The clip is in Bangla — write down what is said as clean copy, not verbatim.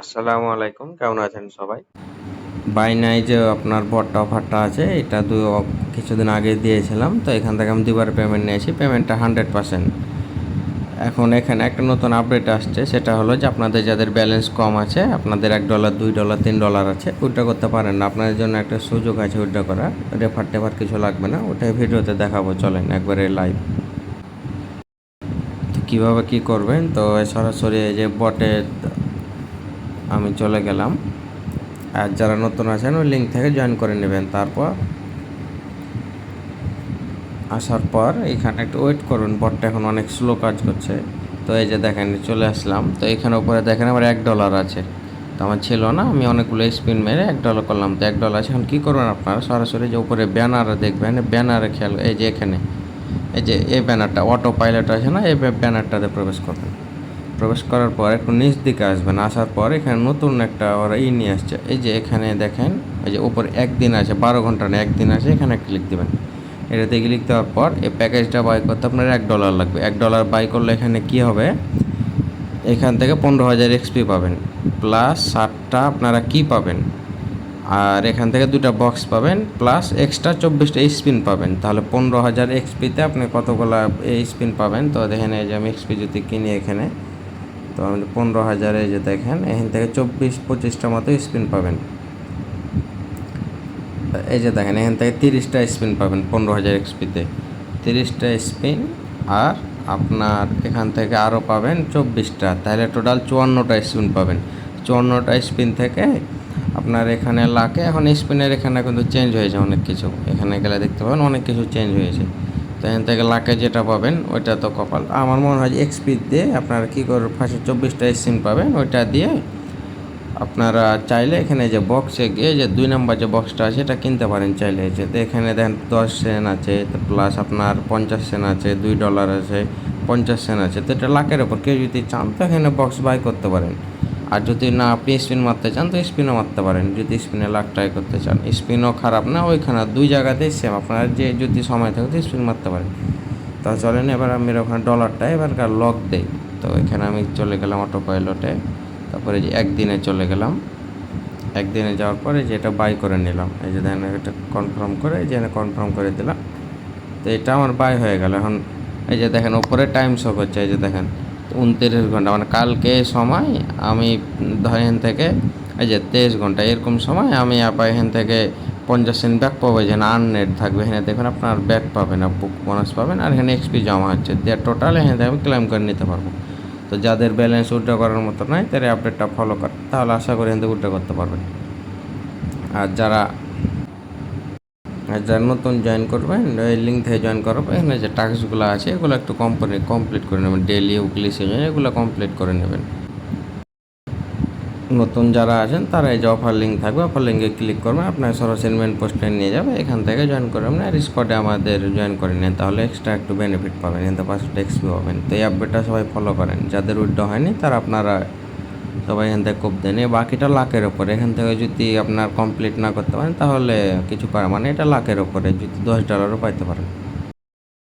আসসালামু আলাইকুম, কেমন আছেন সবাই? বাই নাই যে আপনার বটটা অফারটা আছে, এটা কিছুদিন আগে দিয়েছিলাম। তো এখান থেকে আমি দুবার পেমেন্ট নিয়েছি, পেমেন্টটা 100%। এখন এখানে একটা নতুন আপডেট আসছে, সেটা হলো যে আপনাদের যাদের ব্যালেন্স কম আছে, আপনাদের $1, $2, $3 আছে, উইথড্র করতে পারেন না। আপনাদের জন্য একটা সুযোগ আছে উইথড্র করা, রেফার টেফার কিছু লাগবে না, ওটাই ভিডিওতে দেখাবো। চলেন একবারে লাইভ। তো কীভাবে কী করবেন, তো সরাসরি এই যে বটে আমি চলে গেলাম। আর যারা নতুন আছেন ওই লিঙ্ক থেকে জয়েন করে নেবেন। তারপর আসার পর এখানে একটু ওয়েট করুন, বটটা এখন অনেক স্লো কাজ করছে। তো এই যে দেখেন চলে আসলাম। তো এখানে উপরে দেখেন আমার $1 আছে। তো আমার ছিল না, আমি অনেকগুলো স্পিন মেরে $1 করলাম। তো $1 আছে। এখন কী করবেন আপনারা, সরাসরি যে উপরে ব্যানারে দেখবেন, ব্যানারে খেয়াল, এই যে এখানে এই যে এই ব্যানারটা অটো পাইলট আছে না, এই ব্যানারটাতে প্রবেশ করবেন। প্রবেশ করার পর একটু নিচ দিকে আসবেন। আসার পর এখানে নতুন একটা ওরা নিয়ে আসছে। এই যে এখানে দেখেন, এই যে উপরে একদিন আছে, 12 ঘন্টা না, একদিন আছে, এখানে ক্লিক দেবেন। এটাতে ক্লিক দেওয়ার পর এই প্যাকেজটা বাই করতে আপনার $1 লাগবে। $1 বাই করলে এখানে কি হবে, এখান থেকে 15,000 এক্সপি পাবেন, প্লাস 60টা আপনারা কি পাবেন, আর এখান থেকে 2টা বক্স পাবেন, প্লাস এক্সট্রা 24টা স্পিন পাবেন। তাহলে 15,000 এক্সপিতে আপনি কতগুলো এই স্পিন পাবেন। তো দেখেন এই যে আমি এক্সপি যদি কিনি এখানে, তো আমি 15,000, যে দেখেন এখান থেকে 24-25টা মতো স্পিন পাবেন। এই যে দেখেন এখান থেকে 30টা স্পিন পাবেন 15,000 এক্সপিতে, 30টা স্পিন। আর আপনার এখান থেকে আরও পাবেন 24টা, তাহলে টোটাল 54টা স্পিন পাবেন। 54টা স্পিন থেকে আপনার এখানে লাখে, এখন স্পিনের এখানে কিন্তু চেঞ্জ হয়েছে অনেক কিছু, এখানে গেলে দেখতে পাবেন অনেক কিছু চেঞ্জ হয়েছে। তো এখান থেকে লাখে যেটা পাবেন ওইটা তো কপাল। আমার মনে হয় এক্সপি দিয়ে আপনারা কী করবেন, ফার্স্টে 24টা স্পিন পাবেন, ওইটা দিয়ে আপনারা চাইলে এখানে যে বক্সে গিয়ে যে 2 নম্বর যে বক্সটা আছে এটা কিনতে পারেন চাইলে। যে এখানে দেখেন 10 সেন্ট আছে, তো প্লাস আপনার 50 সেন্ট আছে, $2 আছে, 50 সেন্ট আছে। তো এটা লাখের ওপর, কেউ যদি চান তো এখানে বক্স বাই করতে পারেন। আর যদি না আপনি স্পিন মারতে চান তো স্পিনও মারতে পারেন, যদি স্পিনে লাখ ট্রাই করতে চান। স্পিনও খারাপ না, ওইখানে 2 জায়গাতেই সেম, আপনার যে যদি সময় থাকে তো স্পিন মারতে পারেন। তা চলেন এবার আমি ওখানে ডলারটা এবারকার লক দেই। তো এখানে আমি চলে গেলাম অটো পাইলটে, তারপরে যে একদিনে চলে গেলাম। একদিনে যাওয়ার পরে যে এটা বাই করে নিলাম, এই যে দেখেন এটা কনফার্ম করে, এই যে কনফার্ম করে দিলাম। তো এটা আমার বাই হয়ে গেল। এখন এই যে দেখেন ওপরে টাইম শো করছে, এই যে দেখেন 29 ঘন্টা, মানে কালকে সময় আমি এখান থেকে এই যে 23 ঘন্টা এরকম সময় আমি আবার এখান থেকে 50 সেন্ট ব্যাক পাবো। যেখানে আননেট থাকবে এখানে দেখবেন আপনার ব্যাক পাবেন, বুক বোনাস পাবেন, আর এখানে এক্সপি জমা হচ্ছে, দিয়ে টোটাল এখান থেকে আমি ক্লেম করে নিতে পারবো। তো যাদের ব্যালেন্স উইথড্র করার মতো নয় তারা আপডেটটা ফলো করে, তাহলে আশা করি এখান থেকে উইথড্র করতে পারবেন। আর যারা নতুন জয়েন করবেন, এই লিঙ্ক থেকে জয়েন করবো, এখানে যে টাস্কগুলো আছে এগুলো একটু কমপ্লিট করে নেবেন, ডেলি উইকলি সেশন এগুলো কমপ্লিট করে নেবেন। নতুন যারা আছেন তারা এই যে অফার লিঙ্ক থাকবে, অফার লিঙ্কে ক্লিক করবেন, আপনার সরাসরি মেন পোস্টে নিয়ে যাবে, এখান থেকে জয়েন করবেন। আর স্কোয়াডে আমাদের জয়েন করে নেন, তাহলে এক্সট্রা একটু বেনিফিট পাবেন, কিন্তু 5টা এক্সপি পাবেন। তো এই আপডেটটা সবাই ফলো করেন, যাদের উইথড্র হয়নি তারা আপনারা সবাই এখান থেকে কোপ দেন। বাকিটা লাখের ওপরে, এখান থেকে যদি আপনার কমপ্লিট না করতে পারেন তাহলে কিছু করার, মানে এটা লাখের ওপরে, যদি $10 পাইতে পারেন।